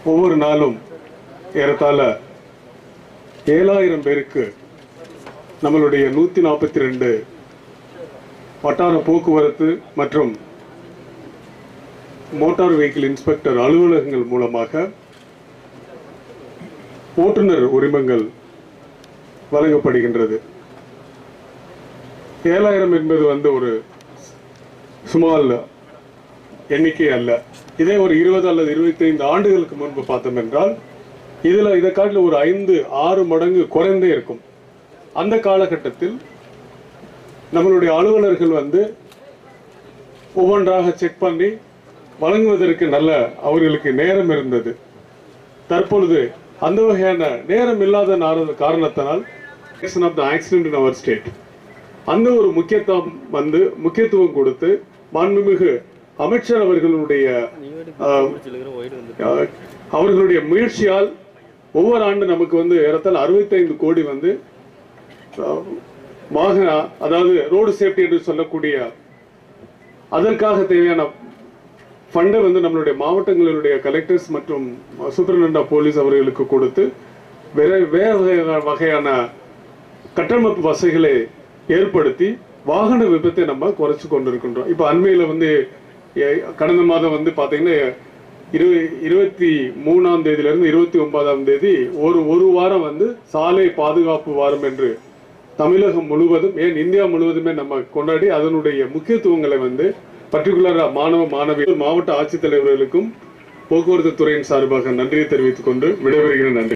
ஒவ்வொரு நாளும் ஏறத்தாழ 7000 பேருக்கு நம்மளுடைய 142 வட்டார போக்குவரத்து மற்றும் மோட்டார் வெஹிக்கிள் இன்ஸ்பெக்டர் அலுவலகங்கள் மூலமாக ஓட்டுநர் உரிமங்கள் வழங்கப்படுகின்றது. 7000 என்பது ஒரு சுமால் எண்ணிக்கை அல்ல. இதே ஒரு 20 அல்லது 25 ஆண்டுகளுக்கு முன்பு பார்த்தோம் என்றால் இதை காட்டில் ஒரு 5-6 மடங்கு குறைந்தே இருக்கும். அந்த காலகட்டத்தில் நம்மளுடைய அலுவலர்கள் ஒவ்வொன்றாக செக் பண்ணி வழங்குவதற்கு அவர்களுக்கு நேரம் இருந்தது. தற்பொழுது அந்த வகையான நேரம் இல்லாத காரணத்தினால் ஆக்சிடென்ட் இன் அவர் ஸ்டேட் அந்த ஒரு முக்கியத்துவம் கொடுத்து மாண்புமிகு அமைச்சர் அவர்களுடைய முயற்சியால் ஒவ்வொரு ஆண்டு நமக்கு ஏறத்தாழ 65 கோடி அதாவது ரோடு சேஃப்டி என்று சொல்லக்கூடிய அதற்காக தேவையான ஃபண்டை நம்மளுடைய மாவட்டங்களுடைய கலெக்டர்ஸ் மற்றும் சூப்பரிண்டென்டென்ட் ஆஃப் போலீஸ் அவர்களுக்கு கொடுத்து வேறு வகையான கட்டமைப்பு வசதிகளை ஏற்படுத்தி வாகன விபத்தை நம்ம குறைச்சு கொண்டிருக்கின்றோம். இப்போ அண்மையில் கடந்த மாதம் பார்த்தீங்கன்னா 23ஆம் தேதியிலிருந்து 29ஆம் தேதி ஒரு வாரம் சாலை பாதுகாப்பு வாரம் என்று தமிழகம் முழுவதும் ஏன் இந்தியா முழுவதுமே நம்ம கொண்டாடி அதனுடைய முக்கியத்துவங்களை பர்டிகுலரா மாணவிகள் மாவட்ட ஆட்சித்தலைவர்களுக்கும் போக்குவரத்து துறையின் சார்பாக நன்றியை தெரிவித்துக் கொண்டு விடைபெறுகிறேன். நன்றி.